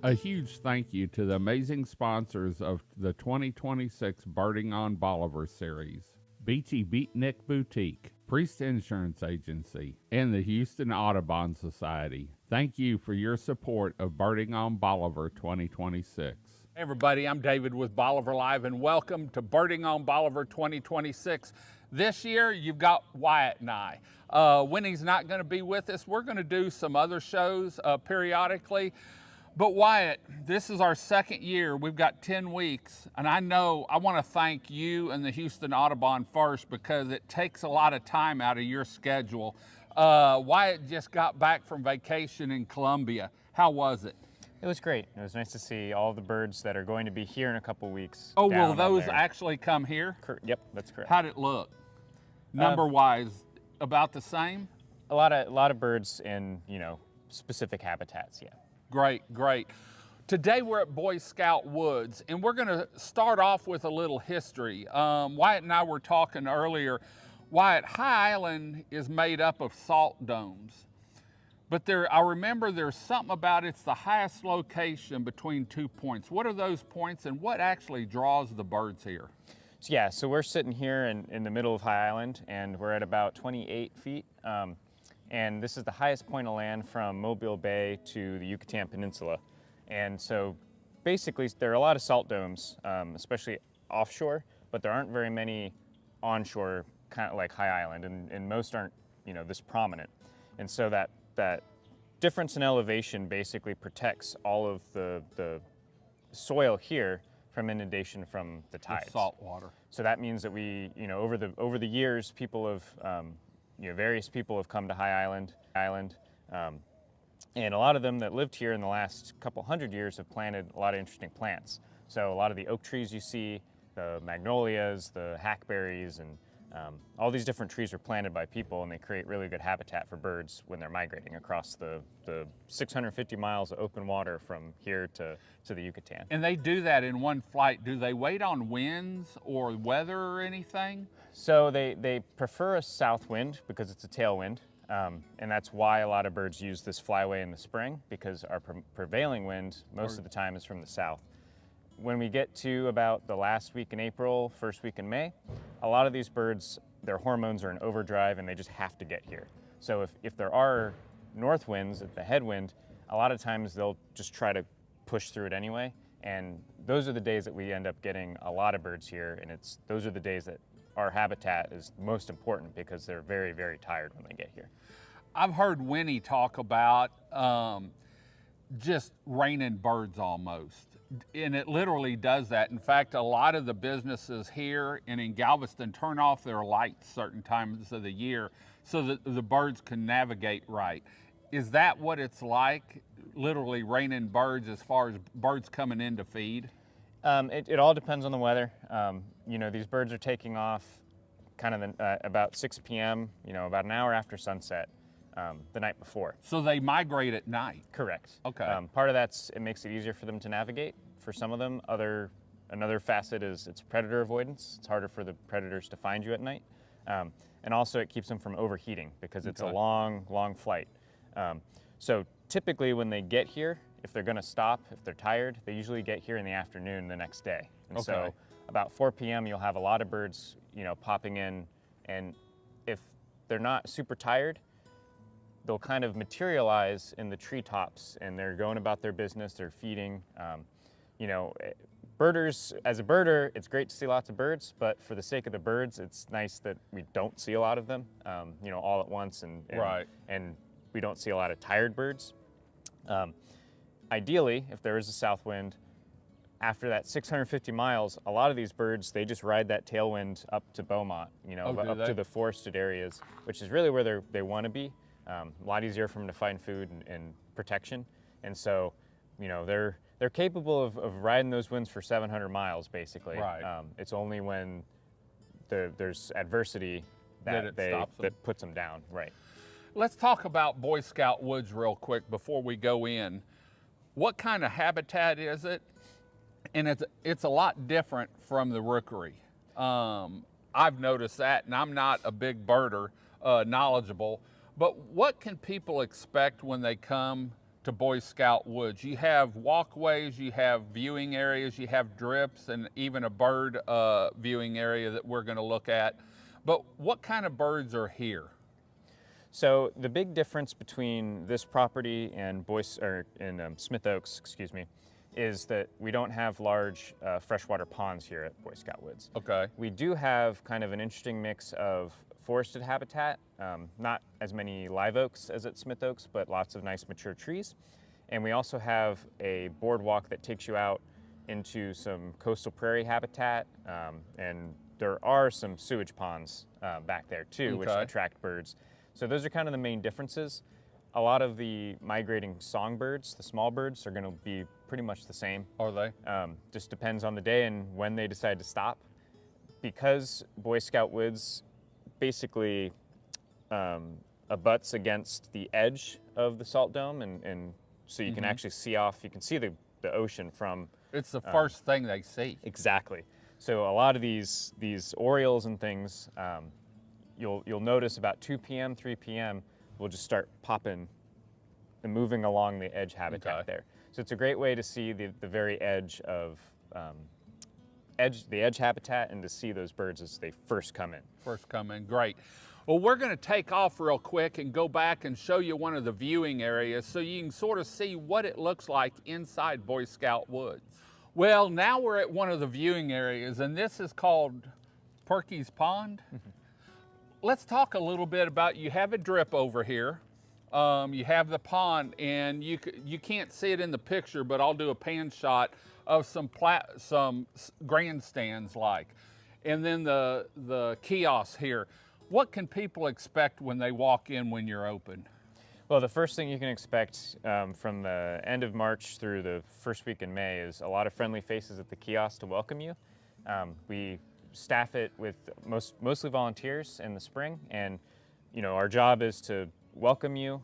A huge thank you to the amazing sponsors of the 2026 Birding on Bolivar series, Beachy Beatnik Boutique, Priest Insurance Agency, and the Houston Audubon Society. Thank you for your support of Birding on Bolivar 2026. Hey everybody, I'm David with Bolivar Live, and welcome to Birding on Bolivar 2026. This year, you've got Wyatt and I. When he's not going to be with us, we're going to do some other shows periodically. But Wyatt, this is our second year. We've got 10 weeks, and I want to thank you and the Houston Audubon first because it takes a lot of time out of your schedule. Wyatt just got back from vacation in Colombia. How was it? It was great. It was nice to see all the birds that are going to be here in a couple weeks. Oh, will those actually come here? Yep, that's correct. How'd it look? Number-wise, about the same? A lot of birds in, specific habitats, yeah. Great, great. Today we're at Boy Scout Woods, and we're going to start off with a little history. Wyatt and I were talking earlier. Wyatt, High Island is made up of salt domes, but I remember there's something about it's the highest location between 2 points. What are those points, and what actually draws the birds here? So we're sitting here in the middle of High Island, and we're at about 28 feet. And this is the highest point of land from Mobile Bay to the Yucatan Peninsula. And so basically there are a lot of salt domes, especially offshore, but there aren't very many onshore, kind of like High Island, and most aren't, this prominent. And so that difference in elevation basically protects all of the soil here from inundation from the tides. The salt water. So that means that we, over the years, people have, various people have come to High Island, and a lot of them that lived here in the last couple hundred years have planted a lot of interesting plants. So a lot of the oak trees you see, the magnolias, the hackberries, and all these different trees are planted by people, and they create really good habitat for birds when they're migrating across the 650 miles of open water from here to the Yucatan. And they do that in one flight. Do they wait on winds or weather or anything? So they prefer a south wind because it's a tailwind, and that's why a lot of birds use this flyway in the spring, because our prevailing wind most of the time is from the south. When we get to about the last week in April, first week in May, a lot of these birds, their hormones are in overdrive and they just have to get here. So if there are north winds at the headwind, a lot of times they'll just try to push through it anyway. And those are the days that we end up getting a lot of birds here, and those are the days that our habitat is most important because they're very, very tired when they get here. I've heard Winnie talk about just raining birds almost. And it literally does that. In fact, a lot of the businesses here and in Galveston turn off their lights certain times of the year so that the birds can navigate right. Is that what it's like, literally raining birds as far as birds coming in to feed? It all depends on the weather. These birds are taking off kind of about 6 p.m., about an hour after sunset. The night before. So they migrate at night? Correct. Okay. Part of it makes it easier for them to navigate. For some of them, another facet is it's predator avoidance. It's harder for the predators to find you at night. And also it keeps them from overheating because it's a long, long flight. So typically when they get here, if they're gonna stop, if they're tired, they usually get here in the afternoon the next day. And so about 4 p.m. you'll have a lot of birds, popping in, and if they're not super tired, they'll kind of materialize in the treetops and they're going about their business, they're feeding. Birders, as a birder, it's great to see lots of birds, but for the sake of the birds, it's nice that we don't see a lot of them, all at once, and we don't see a lot of tired birds. Ideally, if there is a south wind, after that 650 miles, a lot of these birds, they just ride that tailwind up to Beaumont, up to the forested areas, which is really where they want to be. A lot easier for them to find food and protection. And so, they're capable of riding those winds for 700 miles, basically. Right. It's only when there's adversity that puts them down. Right. Let's talk about Boy Scout Woods real quick before we go in. What kind of habitat is it? And it's a lot different from the rookery. I've noticed that, and I'm not a big birder, knowledgeable, but what can people expect when they come to Boy Scout Woods. You have walkways, you have viewing areas, you have drips, and even a bird viewing area that we're going to look at. But what kind of birds are here? So the big difference between this property and Smith Oaks, excuse me, is that we don't have large freshwater ponds here at Boy Scout Woods. Okay. We do have kind of an interesting mix of forested habitat, not as many live oaks as at Smith Oaks, but lots of nice mature trees. And we also have a boardwalk that takes you out into some coastal prairie habitat, and there are some sewage ponds back there too, which attract birds. So those are kind of the main differences. A lot of the migrating songbirds, the small birds, are going to be pretty much the same. Are they? Just depends on the day and when they decide to stop. Because Boy Scout Woods basically abuts against the edge of the salt dome, and so you can actually see off, you can see the ocean from... It's the first thing they see. Exactly. So a lot of these orioles and things, you'll notice about 2 p.m., 3 p.m., we'll just start popping and moving along the edge habitat there. So it's a great way to see the very edge of the edge habitat and to see those birds as they first come in. First come in, great. Well, we're going to take off real quick and go back and show you one of the viewing areas so you can sort of see what it looks like inside Boy Scout Woods. Well, now we're at one of the viewing areas, and this is called Perky's Pond. Let's talk a little bit about, you have a drip over here. You have the pond, and you can't see it in the picture, but I'll do a pan shot of some grandstands like. And then the kiosks here. What can people expect when they walk in when you're open? Well, the first thing you can expect from the end of March through the first week in May is a lot of friendly faces at the kiosk to welcome you. We staff it with mostly volunteers in the spring, and our job is to welcome you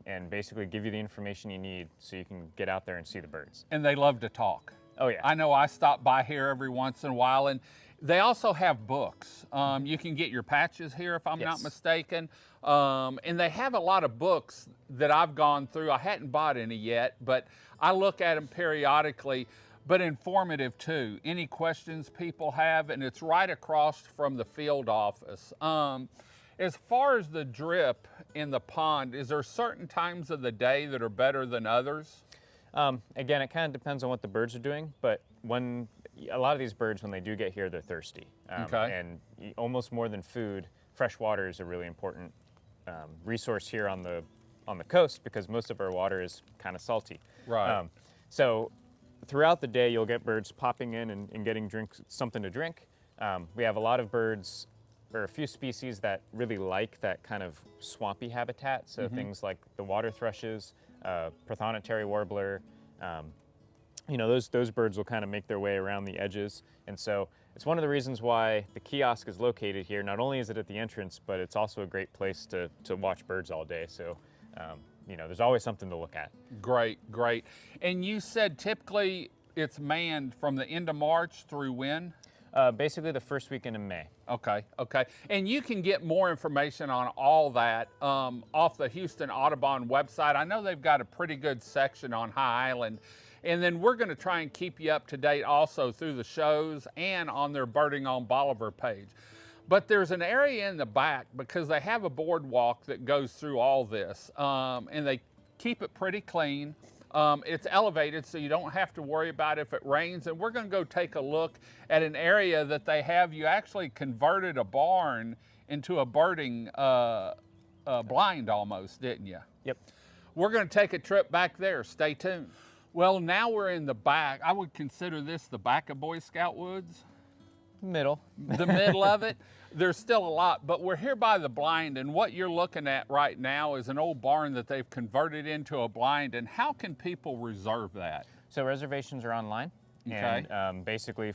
and basically give you the information you need so you can get out there and see the birds. And they love to talk. Oh yeah. I know I stop by here every once in a while, and they also have books. You can get your patches here if I'm not mistaken. And they have a lot of books that I've gone through. I hadn't bought any yet, but I look at them periodically, but informative too. Any questions people have, and it's right across from the field office. As far as the drip in the pond, is there certain times of the day that are better than others? Again, it kind of depends on what the birds are doing, but a lot of these birds, when they do get here, they're thirsty. And almost more than food, fresh water is a really important resource here on the coast, because most of our water is kind of salty. Right. So throughout the day, you'll get birds popping in and getting something to drink. We have a lot of birds, or a few species that really like that kind of swampy habitat. So things like the water thrushes, prothonotary warbler, those birds will kind of make their way around the edges. And so it's one of the reasons why the kiosk is located here. Not only is it at the entrance, but it's also a great place to watch birds all day. So, there's always something to look at. Great, great. And you said typically it's manned from the end of March through when? Basically the first weekend in May. Okay. And you can get more information on all that off the Houston Audubon website. I know they've got a pretty good section on High Island. And then we're going to try and keep you up to date also through the shows and on their Birding on Bolivar page. But there's an area in the back, because they have a boardwalk that goes through all this, and they keep it pretty clean. It's elevated, so you don't have to worry about if it rains. And we're going to go take a look at an area that they have. You actually converted a barn into a birding blind almost, didn't you? Yep. We're going to take a trip back there. Stay tuned. Well, now we're in the back. I would consider this the back of Boy Scout Woods. Middle. The middle of it. There's still a lot, but we're here by the blind, and what you're looking at right now is an old barn that they've converted into a blind. And how can people reserve that? So reservations are online. Okay. And basically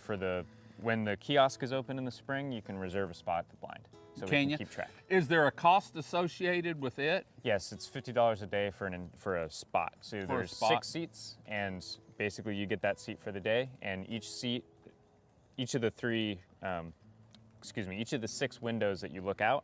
when the kiosk is open in the spring, you can reserve a spot at the blind. So we can keep track. Is there a cost associated with it? Yes, it's $50 a day for a spot. So there's 6 seats, and basically you get that seat for the day, and each of the 6 windows that you look out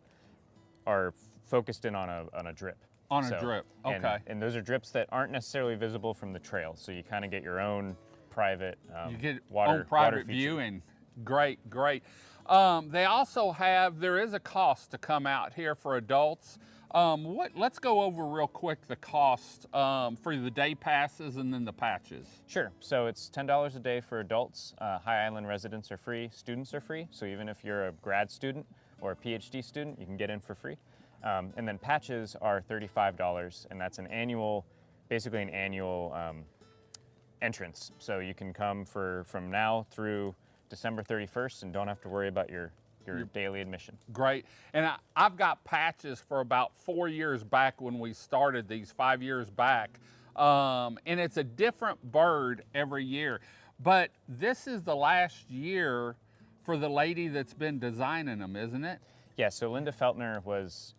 are focused in on a drip. On a drip, okay. And those are drips that aren't necessarily visible from the trail, so you kind of get your own private you get water private feature. viewing. Great. They also have, there is a cost to come out here for adults. Let's go over real quick the cost for the day passes and then the patches. Sure. So it's $10 a day for adults. High Island residents are free. Students are free. So even if you're a grad student or a PhD student, you can get in for free. And then patches are $35, and that's basically an annual entrance. So you can come from now through December 31st and don't have to worry about your daily admission. Great. And I've got patches for about 4 years back when we started these, 5 years back. And it's a different bird every year. But this is the last year for the lady that's been designing them, isn't it? Yeah, so Linda Feltner was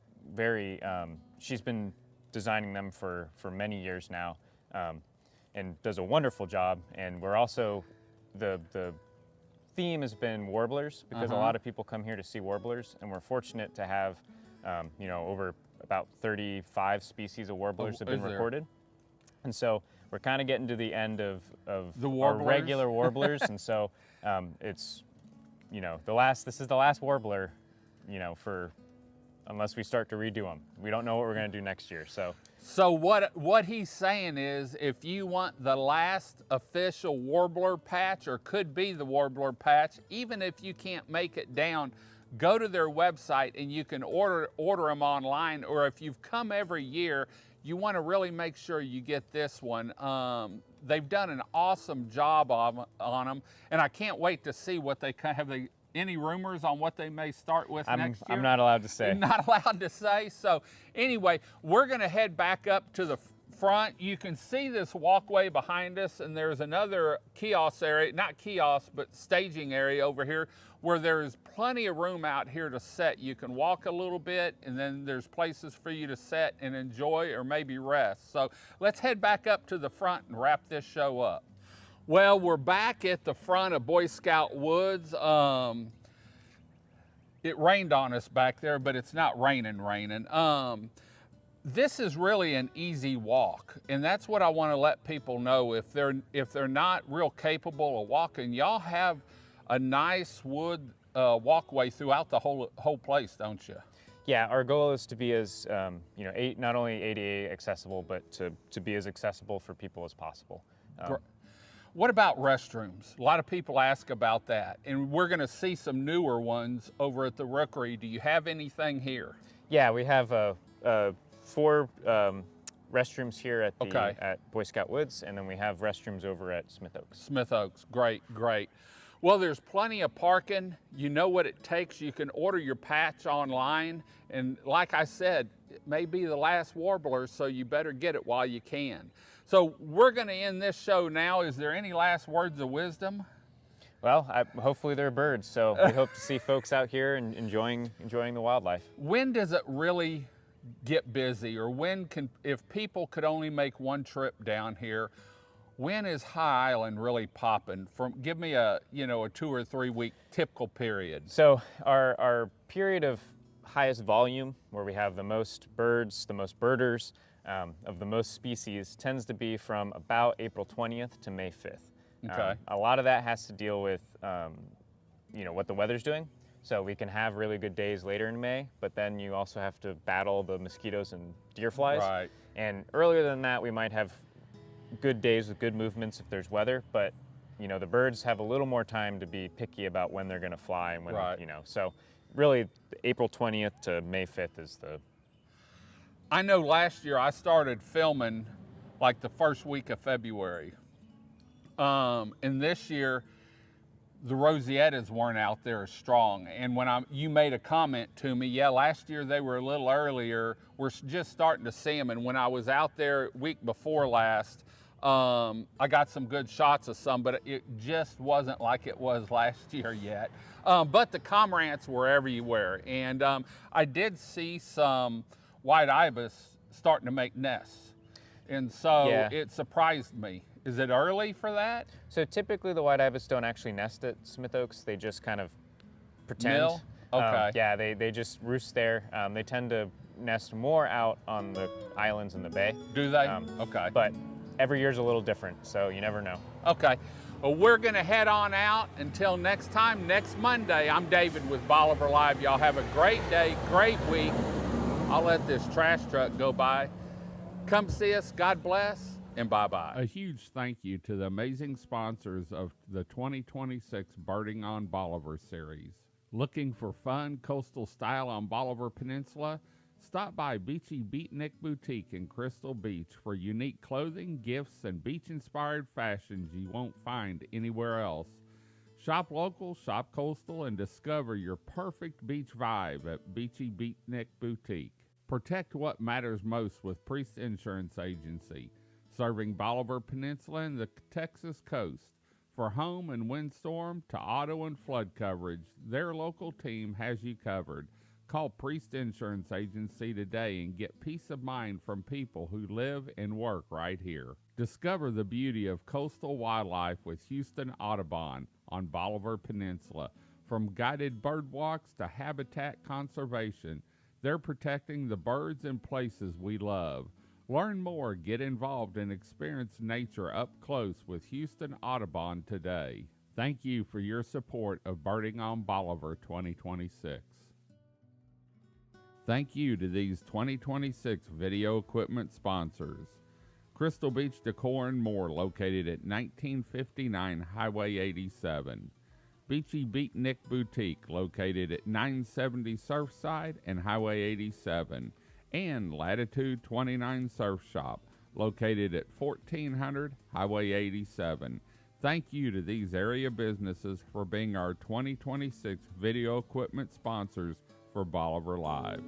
she's been designing them for many years now, and does a wonderful job. And we're also, the theme has been warblers, because a lot of people come here to see warblers, and we're fortunate to have, over about 35 species of warblers have been recorded. And so we're kind of getting to the end of our regular warblers, and so it's, this is the last warbler, unless we start to redo them. We don't know what we're going to do next year. So what he's saying is, if you want the last official warbler patch, or could be the warbler patch, even if you can't make it down, go to their website and you can order them online. Or if you've come every year, you want to really make sure you get this one. They've done an awesome job on them, and I can't wait to see what they have. Any rumors on what they may start with next year? I'm not allowed to say. You're not allowed to say. So anyway, we're going to head back up to the front. You can see this walkway behind us, and there's another kiosk area, not kiosk, but staging area over here, where there's plenty of room out here to set. You can walk a little bit, and then there's places for you to set and enjoy, or maybe rest. So let's head back up to the front and wrap this show up. Well, we're back at the front of Boy Scout Woods. It rained on us back there, but it's not raining. This is really an easy walk, and that's what I want to let people know. If they're not real capable of walking, y'all have a nice wood walkway throughout the whole place, don't you? Yeah, our goal is to be as not only ADA accessible, but to be as accessible for people as possible. What about restrooms? A lot of people ask about that, and we're going to see some newer ones over at the Rookery. Do you have anything here? Yeah, we have 4 restrooms here at Boy Scout Woods, and then we have restrooms over at Smith Oaks. Smith Oaks, great. Well, there's plenty of parking. You know what it takes. You can order your patch online, and like I said, it may be the last warbler, so you better get it while you can. So we're going to end this show now. Is there any last words of wisdom? Well, hopefully they're birds, so we hope to see folks out here and enjoying the wildlife. When does it really get busy, or if people could only make one trip down here, when is High Island really popping? Give me a 2 or 3 week typical period. So our period of highest volume, where we have the most birds, the most birders, of the most species, tends to be from about April 20th to May 5th. Okay. A lot of that has to deal with what the weather's doing. So we can have really good days later in May, but then you also have to battle the mosquitoes and deer flies. Right. And earlier than that, we might have good days with good movements if there's weather, but the birds have a little more time to be picky about when they're going to fly and when, so really April 20th to May 5th is the... I know last year I started filming like the first week of February. And this year, the Rosiettas weren't out there as strong. And when you made a comment to me, yeah, last year they were a little earlier. We're just starting to see them. And when I was out there week before last, I got some good shots of some, but it just wasn't like it was last year yet. But the cormorants were everywhere. And I did see some white ibis starting to make nests. And so It surprised me. Is it early for that? So typically the white ibis don't actually nest at Smith Oaks. They just kind of pretend. Mill? Okay. Yeah, they just roost there. They tend to nest more out on the islands in the bay. Do they? Um, Okay. But every year's a little different, so you never know. Okay. Well, we're going to head on out. Until next time, next Monday, I'm David with Bolivar Live. Y'all have a great day, great week. I'll let this trash truck go by. Come see us. God bless, and bye-bye. A huge thank you to the amazing sponsors of the 2026 Birding on Bolivar series. Looking for fun coastal style on Bolivar Peninsula? Stop by Beachy Beatnik Boutique in Crystal Beach for unique clothing, gifts, and beach-inspired fashions you won't find anywhere else. Shop local, shop coastal, and discover your perfect beach vibe at Beachy Beatnik Boutique. Protect what matters most with Priest Insurance Agency, serving Bolivar Peninsula and the Texas coast. For home and windstorm to auto and flood coverage, their local team has you covered. Call Priest Insurance Agency today and get peace of mind from people who live and work right here. Discover the beauty of coastal wildlife with Houston Audubon on Bolivar Peninsula. From guided bird walks to habitat conservation, they're protecting the birds and places we love. Learn more, get involved, and experience nature up close with Houston Audubon today. Thank you for your support of Birding on Bolivar 2026. Thank you to these 2026 video equipment sponsors. Crystal Beach Decor and More, located at 1959 Highway 87. Beachy Beatnik Boutique, located at 970 Surfside and Highway 87. And Latitude 29 Surf Shop, located at 1400 Highway 87. Thank you to these area businesses for being our 2026 video equipment sponsors for Bolivar Live.